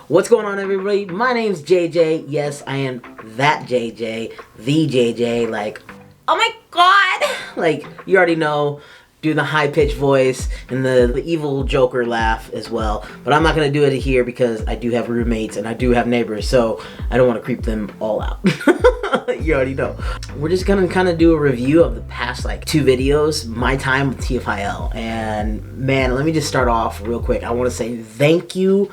What's going on, everybody? My name's JJ. Yes, I am that JJ, the JJ. Like, oh my god! Like, you already know, do the high-pitched voice and the evil Joker laugh as well. But I'm not going to do it here because I do have roommates and I do have neighbors, so I don't want to creep them all out. You already know. We're just going to kind of do a review of the past, like, 2 videos, my time with TFIL. And, man, let me just start off real quick. I want to say thank you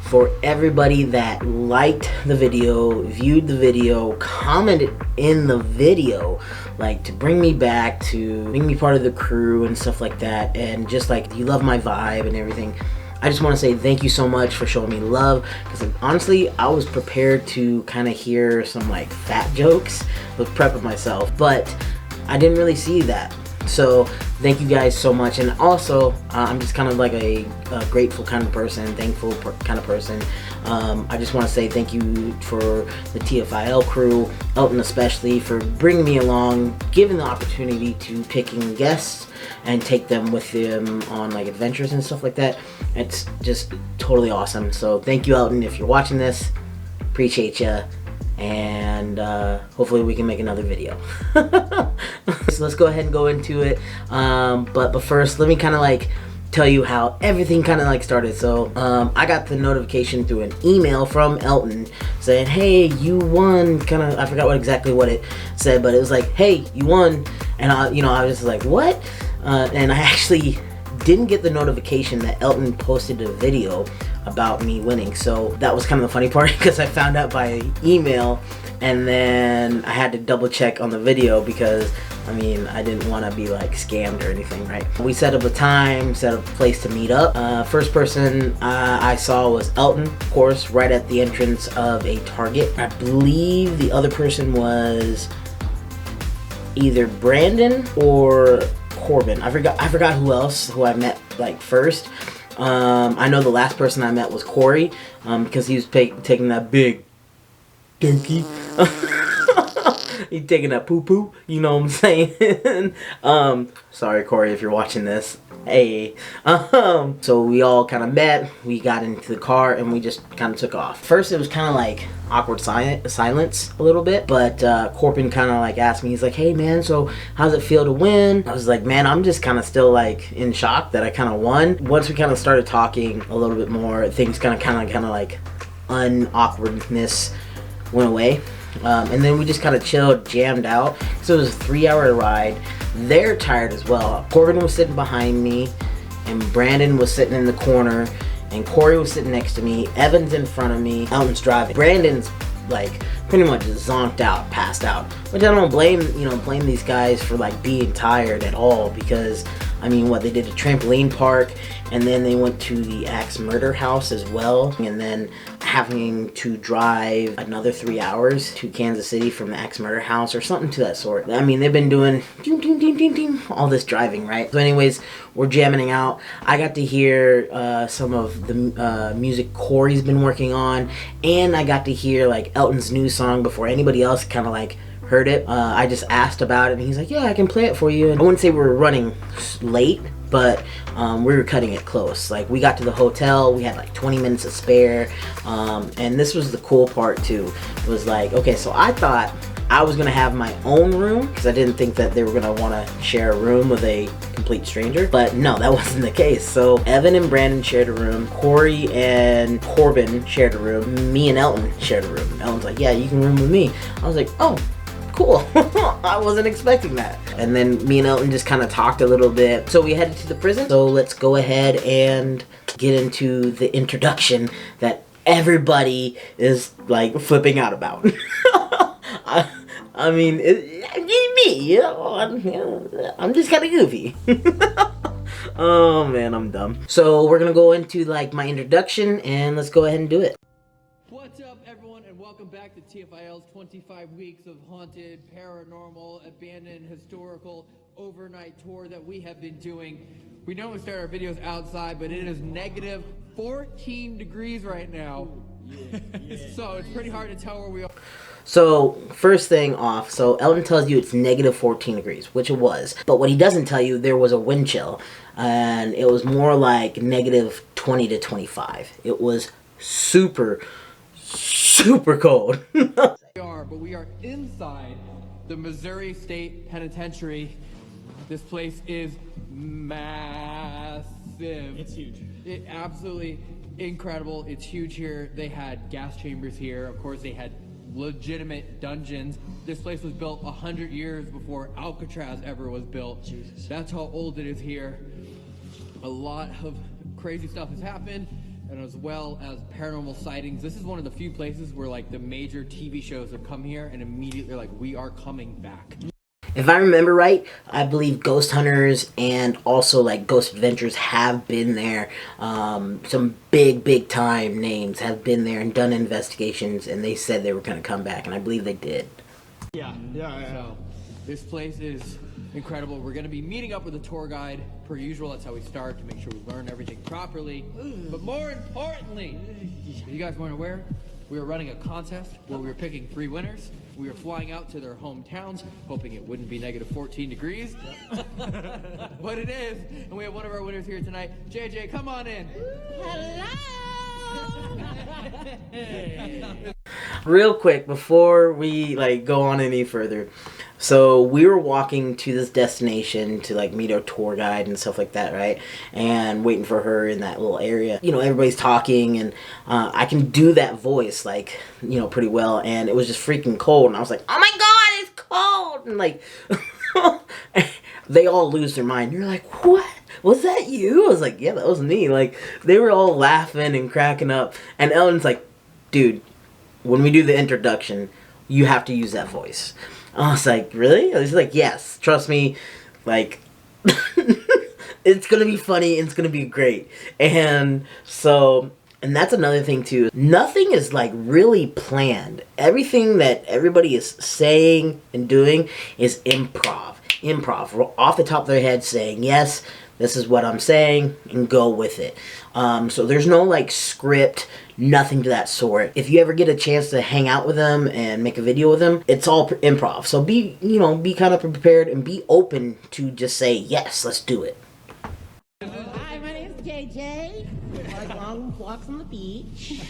for everybody that liked the video, viewed the video, commented in the video, like to bring me back, to make me part of the crew and stuff like that, and just like you love my vibe and everything. I just want to say thank you so much for showing me love, because honestly I was prepared to kind of hear some like fat jokes, with prepping myself, but I didn't really see that. So thank you guys so much. And also I'm just kind of like a grateful kind of person, thankful kind of person. I just want to say thank you for the TFIL crew, Elton especially, for bringing me along, giving the opportunity to picking guests and take them with them on like adventures and stuff like that. It's just totally awesome. So thank you, Elton, if you're watching this. Appreciate you. And hopefully we can make another video. So let's go ahead and go into it. But first, let me kind of like tell you how everything kind of like started. So I got the notification through an email from Elton saying, hey, you won. Kind of, I forgot exactly what it said, but it was like, hey, you won. And I was just like, what? And I actually didn't get the notification that Elton posted a video about me winning. So that was kind of the funny part, because I found out by email and then I had to double check on the video, because I mean, I didn't want to be like scammed or anything, right? We set up a time, set up a place to meet up. First person I saw was Elton, of course, right at the entrance of a Target. I believe the other person was either Brandon or Corbin. I forgot who I met like first. I know the last person I met was Corey, because he was taking that big donkey. He's taking that poo-poo, you know what I'm saying? Sorry, Corey, if you're watching this. Hey. So we all kind of met, we got into the car, and we just kind of took off. First, it was kind of like awkward silence a little bit, but Corbin kind of like asked me, he's like, hey man, so how's it feel to win? I was like, man, I'm just kind of still like in shock that I kind of won. Once we kind of started talking a little bit more, things kind of like unawkwardness went away. And then we just kind of chilled, jammed out. So it was a 3-hour ride. They're tired as well. Corbin was sitting behind me, and Brandon was sitting in the corner, and Corey was sitting next to me. Evan's in front of me. Elton's driving. Brandon's like pretty much zonked out, passed out. Which I don't blame these guys for like being tired at all, because I mean, what, they did a trampoline park, and then they went to the Axe Murder House as well, and then having to drive another 3 hours to Kansas City from the Axe Murder House or something to that sort. I mean, they've been doing all this driving, right? So anyways, we're jamming out. I got to hear some of the music Corey's been working on, and I got to hear like Elton's new song before anybody else kind of like heard it. I just asked about it, and he's like, yeah, I can play it for you. And I wouldn't say we were running late, but we were cutting it close. Like, we got to the hotel, we had like 20 minutes to spare, and this was the cool part too. It was like, okay, so I thought I was gonna have my own room, because I didn't think that they were gonna want to share a room with a complete stranger, but no, that wasn't the case. So Evan and Brandon shared a room, Corey and Corbin shared a room, me and Elton shared a room. Elton's like, yeah, you can room with me. I was like, oh, cool. I wasn't expecting that. And then me and Elton just kind of talked a little bit. So we headed to the prison. So let's go ahead and get into the introduction that everybody is like flipping out about. I mean, me, you know, I'm just kind of goofy. Oh man, I'm dumb. So we're gonna go into like my introduction, and let's go ahead and do it. What's up, everyone, and welcome back to TFIL's 25 weeks of haunted, paranormal, abandoned, historical overnight tour that we have been doing. We normally start our videos outside, but it is negative 14 degrees right now. Yeah. So it's pretty hard to tell where we are. So, first thing off, so Elton tells you it's negative 14 degrees, which it was. But what he doesn't tell you, there was a wind chill, and it was more like negative 20 to 25. It was super, super cold. We are inside the Missouri State Penitentiary. This place is massive. It's huge. It absolutely incredible. It's huge here. They had gas chambers here. Of course, they had legitimate dungeons. This place was built 100 years before Alcatraz ever was built. Jesus. That's how old it is here. A lot of crazy stuff has happened, and as well as paranormal sightings. This is one of the few places where like the major TV shows have come here and immediately like, we are coming back. If I remember right, I believe Ghost Hunters and also like Ghost Adventures have been there. Some big time names have been there and done investigations, and they said they were going to come back, and I believe they did. Yeah. So this place is incredible. We're going to be meeting up with a tour guide per usual. That's how we start, to make sure we learn everything properly. But more importantly, you guys weren't aware, we were running a contest where we were picking 3 winners. We were flying out to their hometowns, hoping it wouldn't be negative 14 degrees. But it is, and we have one of our winners here tonight. JJ, come on in. Real quick, before we like go on any further, so we were walking to this destination to like meet our tour guide and stuff like that, right? And waiting for her in that little area. You know, everybody's talking, and I can do that voice like, you know, pretty well. And it was just freaking cold, and I was like, "Oh my God, it's cold!" And like, they all lose their mind. You're like, "What? Was that you?" I was like, "Yeah, that was me." Like, they were all laughing and cracking up, and Ellen's like, "Dude, when we do the introduction, you have to use that voice." I was like, "Really?" I was like, "Yes, trust me, like, it's gonna be funny, it's gonna be great." And so, and that's another thing too, nothing is like really planned. Everything that everybody is saying and doing is improv. Off the top of their head saying, yes, this is what I'm saying, and go with it. So there's no like script, nothing to that sort. If you ever get a chance to hang out with them and make a video with them, it's all improv. So be kind of prepared and be open to just say, yes, let's do it. Hi, my name's JJ. I like long walks on the beach.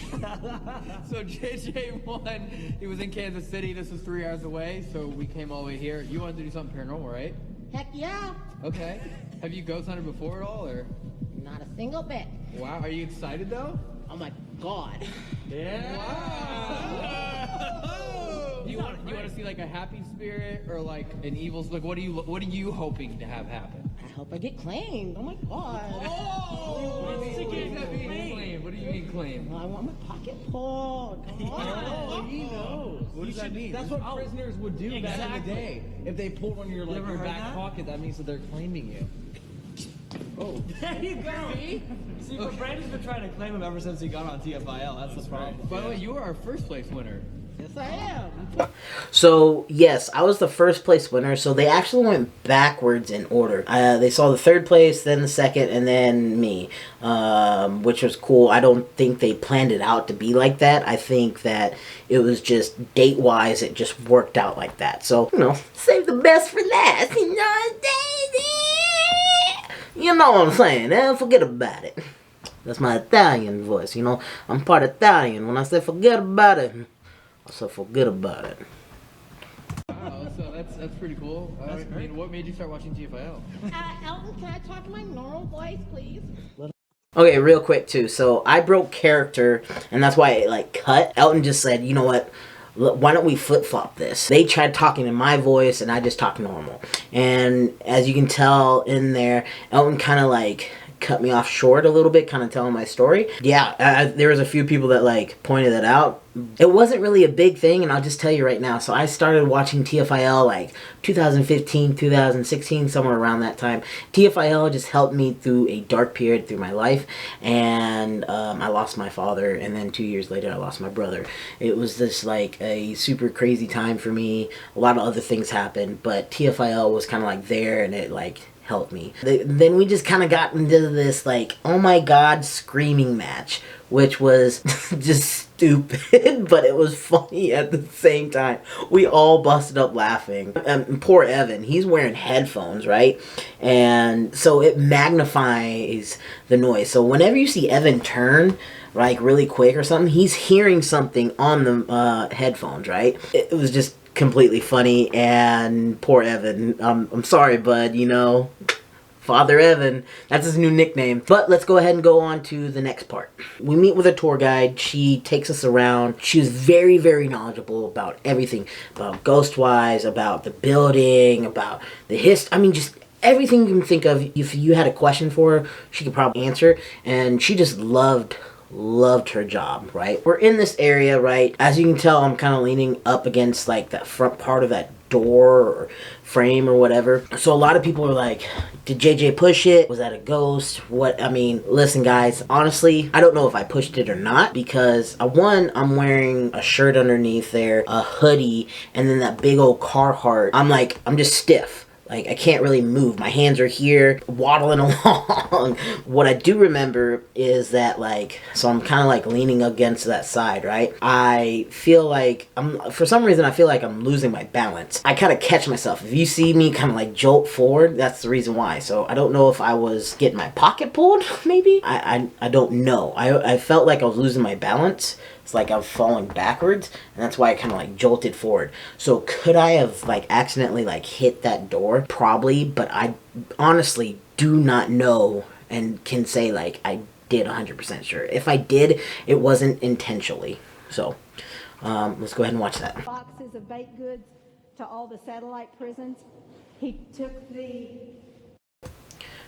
So JJ won. He was in Kansas City. This was 3 hours away, so we came all the way here. You wanted to do something paranormal, right? Heck yeah. Okay. Have you ghost hunted before at all, or? Not a single bit. Wow. Are you excited though? Oh my God. Yeah. Wow. You want to see like a happy spirit or like an evil? Like, what are you hoping to have happen? I hope I get claimed. Oh my God. Oh! What do you mean What do you mean claim? Well, I want my pocket pulled. Come on. Oh, he knows. What does that mean? That's what prisoners would do back in the day. If they pulled one of your ever heard back that? pocket, that means that they're claiming you. Oh. There you go. See, but Brandon's been trying to claim him ever since he got on TFIL. That's the problem. By the way, you were our first place winner. Yes, I am. So, yes, I was the first place winner. So they actually went backwards in order. They saw the third place, then the second, and then me, which was cool. I don't think they planned it out to be like that. I think that it was just date-wise, it just worked out like that. So, save the best for last. You know what I'm saying? Forget about it. That's my Italian voice, I'm part Italian. When I say forget about it, I say forget about it. Wow, so that's pretty cool. I mean, what made you start watching TFIL? Elton, can I talk in my normal voice, please? Okay, real quick too. So I broke character, and that's why it like cut. Elton just said, "You know what? Why don't we flip-flop this?" They tried talking in my voice, and I just talked normal. And as you can tell in there, Elton kind of like cut me off short a little bit, kind of telling my story. Yeah, there was a few people that like pointed that out. It wasn't really a big thing, and I'll just tell you right now. So I started watching TFIL like 2015, 2016, somewhere around that time. TFIL just helped me through a dark period through my life, and I lost my father, and then 2 years later I lost my brother. It was just like a super crazy time for me. A lot of other things happened, but TFIL was kind of like there, and it like helped me. Then we just kind of got into this like, oh my God, screaming match, which was just stupid, but it was funny at the same time. We all busted up laughing. And poor Evan, he's wearing headphones, right? And so it magnifies the noise. So whenever you see Evan turn, like really quick or something, he's hearing something on the headphones, right? It was just completely funny. And poor Evan, I'm sorry, bud, you know, Father Evan, that's his new nickname. But let's go ahead and go on to the next part. We meet with a tour guide. She takes us around. She was very, very knowledgeable about everything, about Ghostwise, about the building, about the history. I mean, just everything you can think of. If you had a question for her, she could probably answer. And she just loved her job, right? We're in this area, right? As you can tell, I'm kind of leaning up against like that front part of that door or frame or whatever. So a lot of people are like, did JJ push it? Was that a ghost? What? I mean, listen guys, honestly, I don't know if I pushed it or not, because one, I'm wearing a shirt underneath there, a hoodie, and then that big old Carhartt. I'm just stiff. Like, I can't really move. My hands are here, waddling along. What I do remember is that, like, so I'm kind of, like, leaning against that side, right? I feel like, for some reason, I feel like I'm losing my balance. I kind of catch myself. If you see me kind of, like, jolt forward, that's the reason why. So, I don't know if I was getting my pocket pulled, maybe? I don't know. I felt like I was losing my balance. It's like I'm falling backwards, and that's why I kind of like jolted forward. So could I have like accidentally like hit that door? Probably, but I honestly do not know and can say like I did 100% sure. If I did, it wasn't intentionally. So let's go ahead and watch that. Boxes of baked goods to all the satellite prisons. He took the...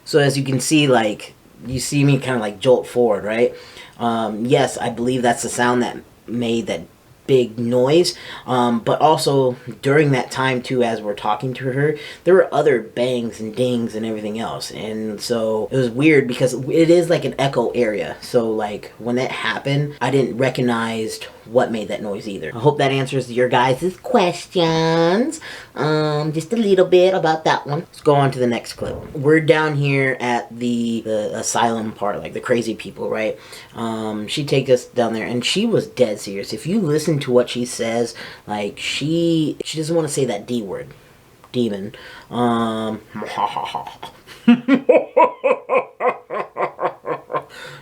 So as you can see, like, you see me kind of like jolt forward, right? Yes, I believe that's the sound that made that big noise. But also during that time too, as we're talking to her, there were other bangs and dings and everything else. And so it was weird because it is like an echo area. So like when that happened, I didn't recognize what made that noise either. I hope that answers your guys' questions. Just a little bit about that one. Let's go on to the next clip. We're down here at the asylum part, like the crazy people, right? She takes us down there, and she was dead serious. If you listen to what she says, like she doesn't want to say that D word, demon.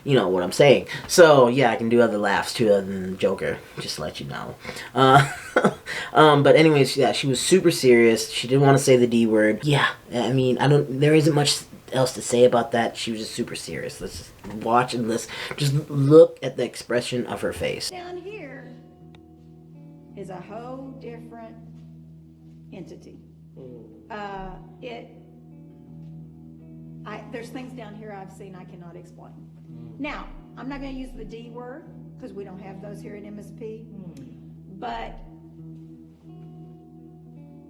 You know what I'm saying. So yeah, I can do other laughs too other than the Joker, just to let you know. But anyways, yeah, she was super serious. She didn't want to say the D word. Yeah, I mean, there isn't much else to say about that. She was just super serious. Let's just watch and listen. Just look at the expression of her face. Down here is a whole different entity. There's things down here I've seen I cannot explain. Now, I'm not going to use the D word because we don't have those here at MSP, but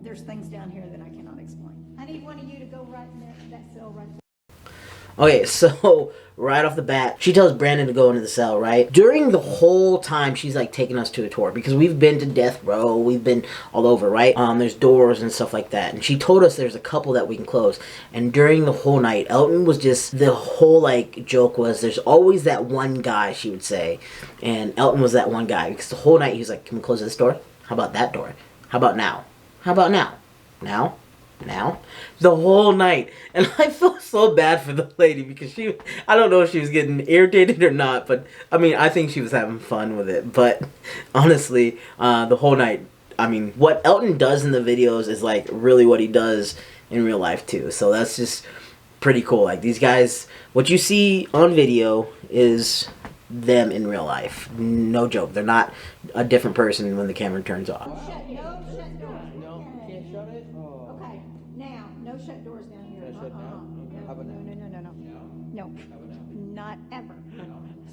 there's things down here that I cannot explain. I need one of you to go right in that cell right there. Okay, so right off the bat, she tells Brandon to go into the cell, right? During the whole time, she's like taking us to a tour because we've been to death row, we've been all over, right? There's doors and stuff like that. And she told us there's a couple that we can close. And during the whole night, Elton was just, the whole like joke was there's always that one guy, she would say. And Elton was that one guy because the whole night he was like, can we close this door? How about that door? How about now? How about now? Now? The whole night. And I felt so bad for the lady because I don't know if she was getting irritated or not, but I mean, I think she was having fun with it. But honestly, the whole night, I mean, what Elton does in the videos is like really what he does in real life too. So that's just pretty cool. Like these guys, what you see on video is them in real life. No joke. They're not a different person when the camera turns off. Shut doors down here. No, not ever.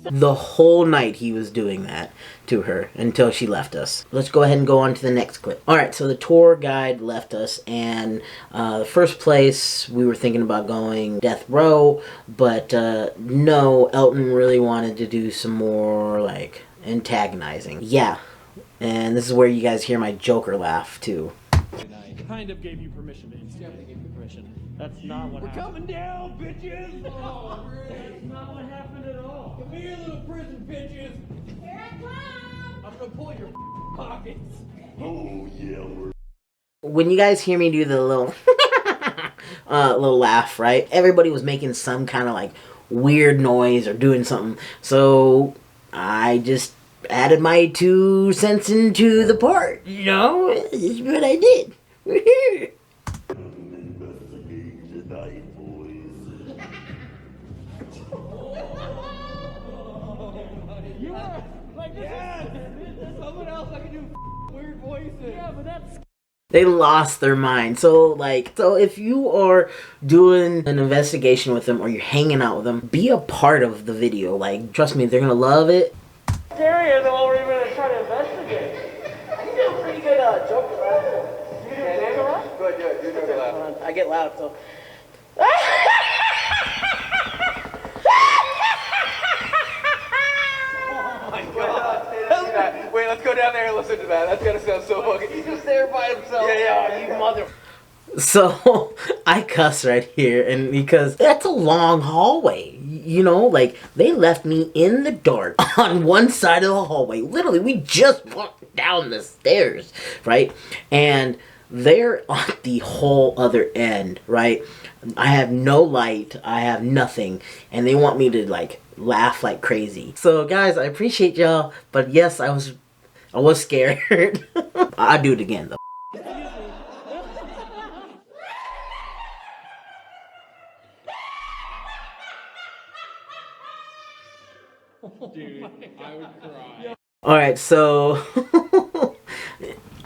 The whole night he was doing that to her until she left us. Let's go ahead and go on to the next clip. Alright, so the tour guide left us, and the first place we were thinking about going, death row, but no, Elton really wanted to do some more like antagonizing. Yeah, and this is where you guys hear my Joker laugh too. Kind of gave you permission to definitely gave you permission. That's not what happened. We're coming down, bitches! Oh, that's not what happened at all. Come here, little prison bitches! Here I come! I'm gonna pull your pockets. When you guys hear me do the little little laugh, right? Everybody was making some kind of like weird noise or doing something. So I just added my 2 cents into the part. You know, it's what I did. You are like there's someone else I can do weird voices. Yeah, but that's. They lost their mind. So if you are doing an investigation with them or you're hanging out with them, be a part of the video. Like, trust me, they're gonna love it. Scarier than what we're even gonna try to investigate. I can do a pretty good Joker laugh. You can do a Joker laugh? Good, do Joker laugh. I get loud, so. Wait, let's go down there and listen to that. That's gonna sound so fucking. He's just there by himself. Yeah, you mother. So I cuss right here, and because that's a long hallway, you know, like they left me in the dark on one side of the hallway. Literally, we just walked down the stairs, right? And they're on the whole other end, right? I have no light, I have nothing, and they want me to like laugh like crazy. So guys, I appreciate y'all, but yes, I was scared. I'll do it again though. Dude, I would cry. Alright, so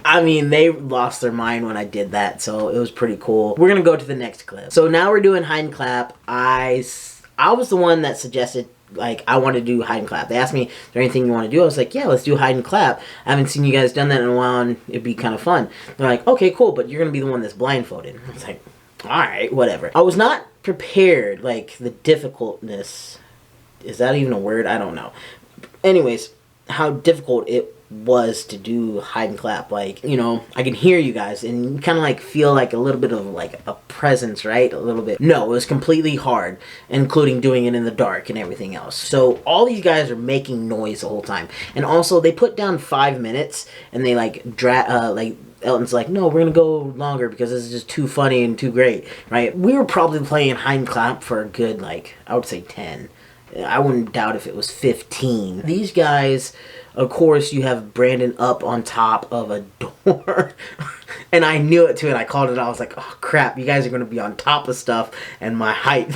I mean, they lost their mind when I did that, so it was pretty cool. We're gonna go to the next clip. So now we're doing hide and clap. I was the one that suggested, like, I want to do hide and clap. They asked me, is there anything you want to do? I was like, yeah, let's do hide and clap. I haven't seen you guys done that in a while, and it'd be kind of fun. They're like, okay, cool, but you're gonna be the one that's blindfolded. I was like, alright, whatever. I was not prepared, like, the difficultness. Is that even a word? I don't know. Anyways, how difficult it was to do hide and clap. Like, you know, I can hear you guys and you kind of like feel like a little bit of like a presence, right? A little bit. No, it was completely hard, including doing it in the dark and everything else. So all these guys are making noise the whole time. And also they put down 5 minutes and they like Elton's like, no, we're gonna go longer because this is just too funny and too great, right? We were probably playing hide and clap for a good, like, I would say 10. I wouldn't doubt if it was 15. These guys, of course, you have Brandon up on top of a door. And I knew it too, and I called it out. I was like, oh crap, you guys are going to be on top of stuff and my height.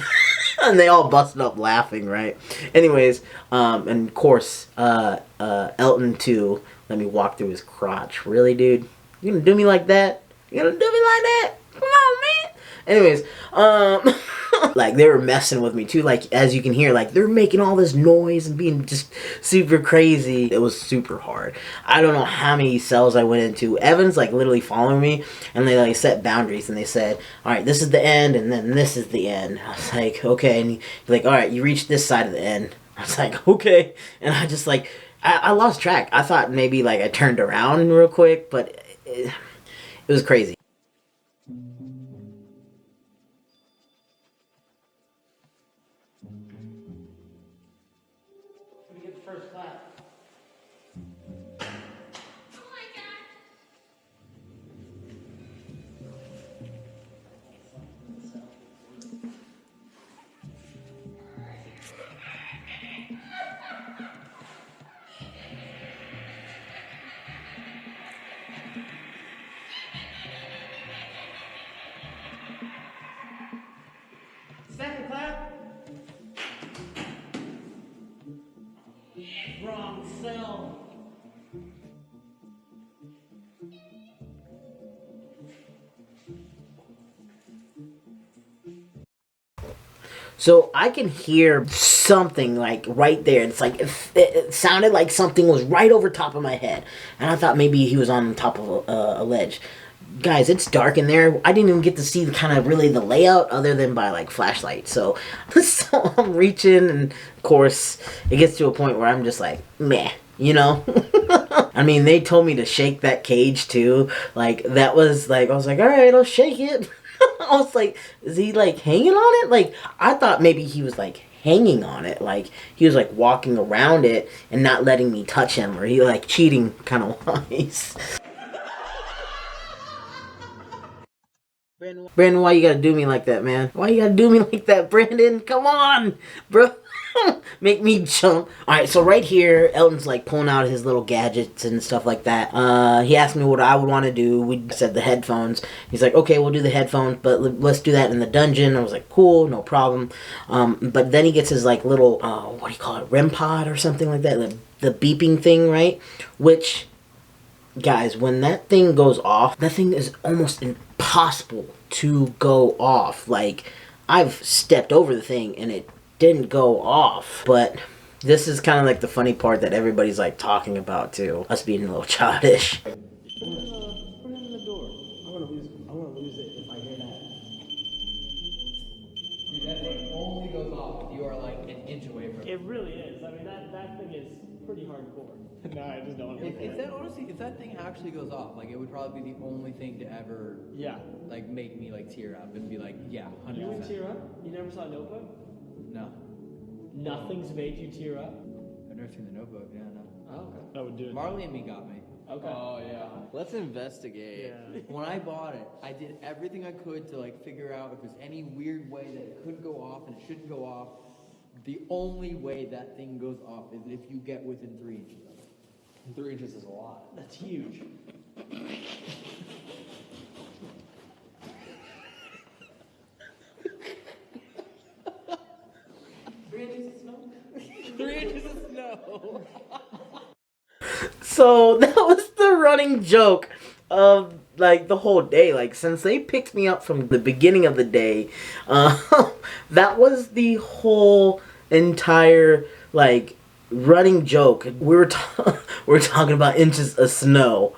And they all busted up laughing, right? Anyways, and of course, Elton too, let me walk through his crotch. Really, dude? You gonna do me like that? You gonna do me like that? Come on, man. Anyways, like, they were messing with me too. Like, as you can hear, like, they're making all this noise and being just super crazy. It was super hard. I don't know how many cells I went into. Evan's like literally following me, and they like set boundaries, and they said, all right, this is the end, and then this is the end. I was like, okay. And he's like, all right, you reached this side of the end. I was like, okay. And I just like, I lost track. I thought maybe like I turned around real quick, but it was crazy. Second clap. Wrong cell. So I can hear something like right there. It's like it sounded like something was right over top of my head, and I thought maybe he was on top of a ledge. Guys, it's dark in there. I didn't even get to see the kind of really the layout other than by like flashlight. So I'm reaching, and of course it gets to a point where I'm just like, meh, you know. I mean, they told me to shake that cage too. Like, that was like, I was like, all right, I'll shake it. I was like, is he like hanging on it? Like, I thought maybe he was like hanging on it. Like, he was like walking around it and not letting me touch him, or he like cheating kind of wise. Brandon, why you gotta do me like that, man? Why you gotta do me like that, Brandon? Come on, bro. Make me jump. Alright, so right here, Elton's like pulling out his little gadgets and stuff like that. He asked me what I would want to do. We said the headphones. He's like, okay, we'll do the headphones, but let's do that in the dungeon. I was like, cool, no problem. But then he gets his like little, what do you call it, REM pod or something like that? The beeping thing, right? Which, guys, when that thing goes off, that thing is almost impossible to go off. Like, I've stepped over the thing and it didn't go off. But this is kind of like the funny part that everybody's like talking about too, us being a little childish. Put it in the door. I wanna lose it if I hear that. Dude, that thing only goes off if you are like an inch away from it. It really is. I mean, that thing is pretty hardcore. No, I just don't. If that honestly, if that thing actually goes off, like it would probably be the only thing to ever, Yeah. like make me like tear up and be like, yeah, 100%. You would tear up? You never saw Notebook? No, Nothing's made you tear up? I've never seen the Notebook. Yeah, no. Oh, okay. That would do it. Marley and Me got me. Okay. Oh yeah. Let's investigate. Yeah. When I bought it, I did everything I could to like figure out if there's any weird way that it could go off and it shouldn't go off. The only way that thing goes off is if you get within 3 inches of it. 3 inches is a lot. That's huge. 3 inches of snow? 3 inches of snow. So that was the running joke of like the whole day. Like, since they picked me up from the beginning of the day, that was the whole entire like running joke. We were talking about inches of snow.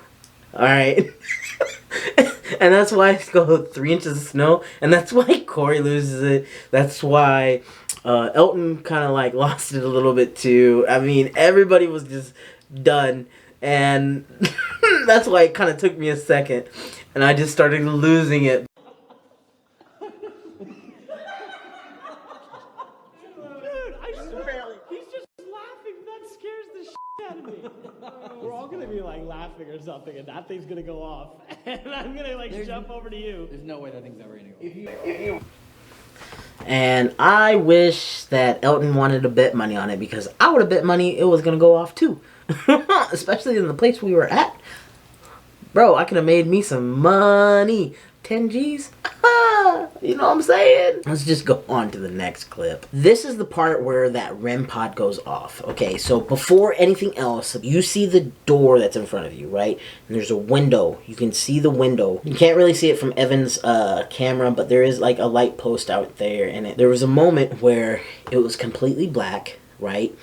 All right. And that's why I go 3 inches of snow, and that's why Corey loses it. That's why Elton kind of like lost it a little bit too. I mean, everybody was just done, and that's why it kind of took me a second, and I just started losing it. Dude, I swear, he's just laughing. That scares the shit out of me. We're all gonna be like laughing or something, and that thing's gonna go off, and I'm gonna like jump over to you. There's no way that thing's ever gonna go off. And I wish that Elton wanted to bet money on it, because I would have bet money it was gonna go off too. Especially in the place we were at. Bro, I could have made me some money. 10 G's? You know what I'm saying? Let's just go on to the next clip. This is the part where that REM pod goes off. Okay, so before anything else, you see the door that's in front of you, right? And there's a window. You can see the window. You can't really see it from Evan's camera, but there is like a light post out there. And there was a moment where it was completely black, right?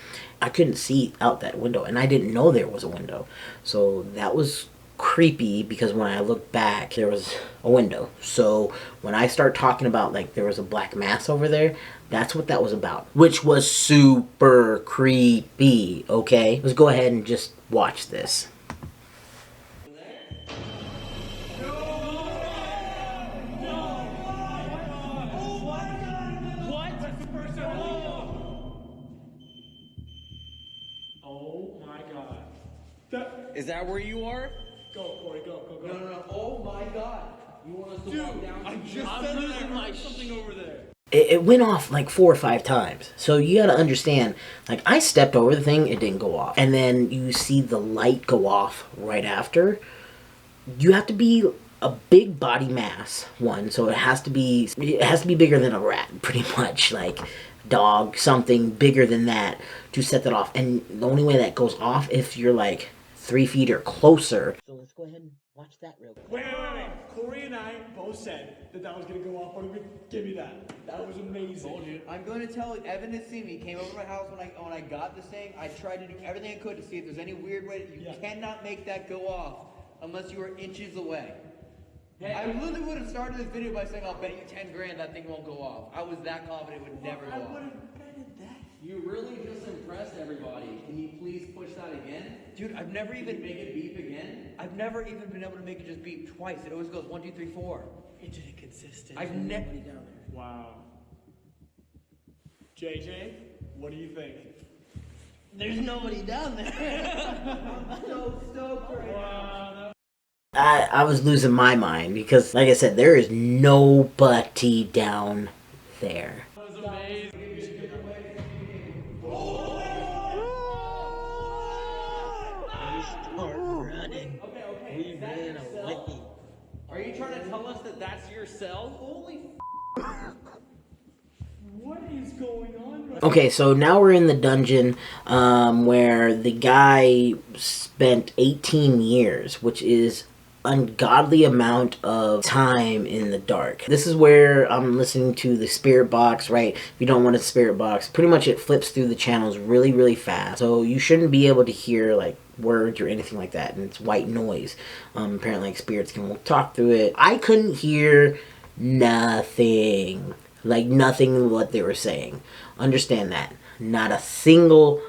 I couldn't see out that window, and I didn't know there was a window. So that was creepy, because when I looked back, there was a window. So when I start talking about like there was a black mass over there, that's what that was about, which was super creepy. Okay, let's go ahead and just watch this. Oh my god. Is that where you are? Go, Corey, go. No. Oh my god. You want us to walk down? I just said that I heard something over there. It went off like 4 or 5 times. So you gotta understand, like, I stepped over the thing, it didn't go off. And then you see the light go off right after. You have to be a big body mass, one, so it has to be bigger than a rat, pretty much. Like, dog, something bigger than that to set that off. And the only way that goes off if you're like 3 feet or closer. So let's go ahead and watch that real quick. Wait. Corey and I both said that was gonna go off. Give me that. That was amazing. I'm going to tell Evan to see me. Came over to my house when I got this thing. I tried to do everything I could to see if there's any weird way. You cannot make that go off unless you are inches away. Hey, I literally would have started this video by saying, I'll bet you 10 grand that thing won't go off. I was that confident it would never go off. You really just impressed everybody. Can you please push that again? Dude, I've never even Make it beep again? I've never even been able to make it just beep twice. It always goes 1, 2, 3, 4. It's inconsistent. I've never. Wow. JJ, what do you think? There's nobody down there. I'm so stoked right now. I was losing my mind because, like I said, there is nobody down there. That was amazing. Are you trying to tell us that that's your cell? Holy What is going on right Okay, so now we're in the dungeon where the guy spent 18 years, which is ungodly amount of time in the dark. This is where I'm listening to the spirit box, right? If you don't want a spirit box, pretty much it flips through the channels really, really fast. So you shouldn't be able to hear like words or anything like that, and it's white noise. Apparently like spirits can talk through it. I couldn't hear nothing. Like nothing what they were saying. Understand that. Not a single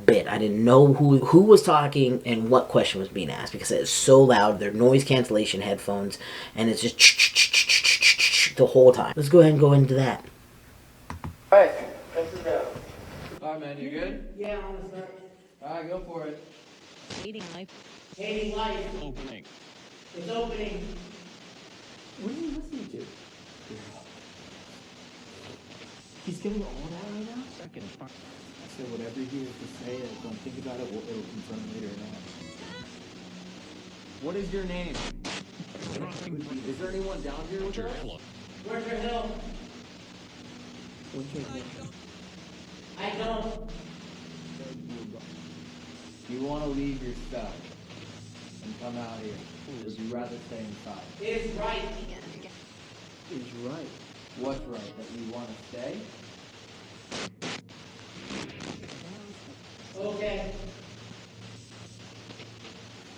bit. I didn't know who was talking and what question was being asked because it's so loud. They're noise cancellation headphones and it's just the whole time. Let's go ahead and go into that. Alright, this is go. Alright, man, you good? Yeah, I'm gonna start. Alright, go for it. Hating life. Hating life. Opening. It's opening. What are you listening to? He's getting all that right now? Second. I said whatever he has to say, don't think about it, it'll confirm later or not. What is your name? Is there anyone down here with us? Where's your hill? I don't. Do you want to leave your stuff and come out here? Or would you rather stay inside? It's right. He's right. What's right? That you want to stay? Okay.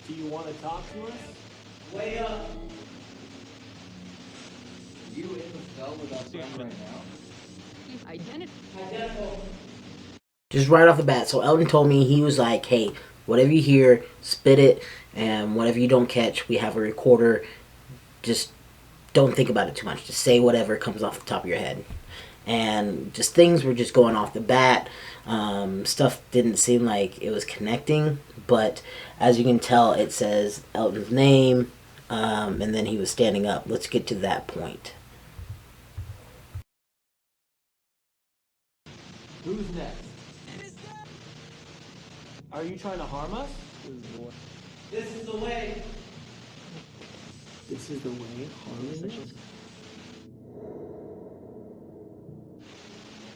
Do you want to talk to us? Way up. Are you in the cell with us right now? Identical. Just right off the bat. So Elton told me, he was like, hey, whatever you hear, spit it, and whatever you don't catch, we have a recorder. Just don't think about it too much. Just say whatever comes off the top of your head. And just things were just going off the bat. Stuff didn't seem like it was connecting, but as you can tell, it says Elton's name, and then he was standing up. Let's get to that point. Who's next? Are you trying to harm us? This is the way. This is the way, harming us.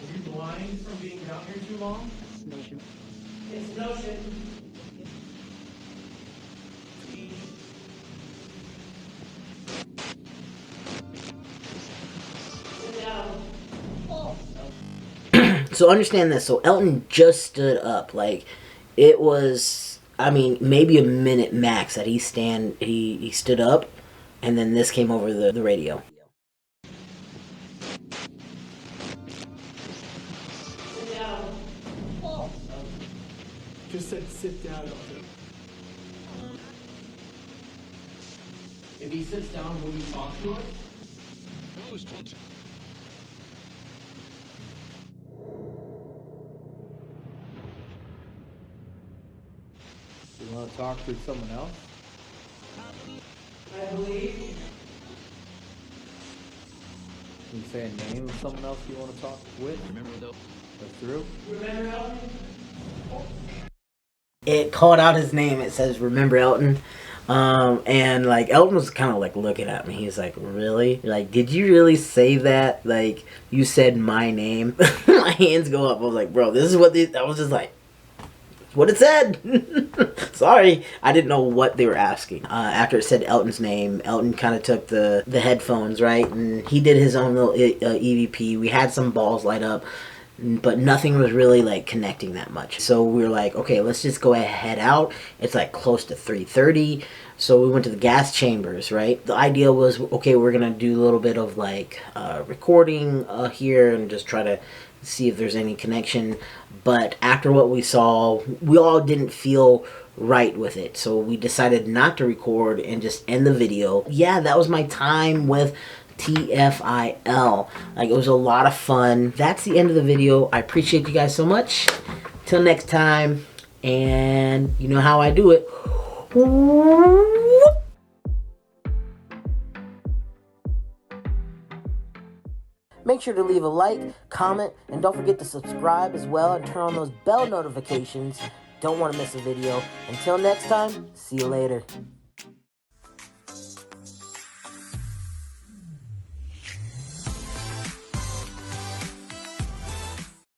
Are you blind from being down here too long? It's notion. Sit down. So understand this. So Elton just stood up. Like, it was, I mean, maybe a minute max that he stood up, and then this came over the radio. Sit down. Just said sit down. If he sits down, will you talk to us? You want to talk to someone else? I believe. Can you say a name of someone else you want to talk with? Remember though? Or through? Remember Elton? It called out his name. It says, remember Elton? And like Elton was kind of like looking at me. He's like, really? Like, did you really say that? Like, you said my name? My hands go up. I was like, bro, this is what I was just like, what it said. Sorry, I didn't know what they were asking. After it said Elton's name, Elton kind of took the headphones, right, and he did his own little EVP. We had some balls light up, but nothing was really like connecting that much. So we were like, okay, let's just go ahead out. It's like close to 3:30. So we went to the gas chambers, right? The idea was, okay, we're gonna do a little bit of like recording here and just try to see if there's any connection. But after what we saw, we all didn't feel right with it, so we decided not to record and just end the video. Yeah, that was my time with TFIL. Like, it was a lot of fun. That's the end of the video. I appreciate you guys so much. Till next time, and you know how I do it. Make sure to leave a like, comment, and don't forget to subscribe as well and turn on those bell notifications. Don't want to miss a video. Until next time, see you later.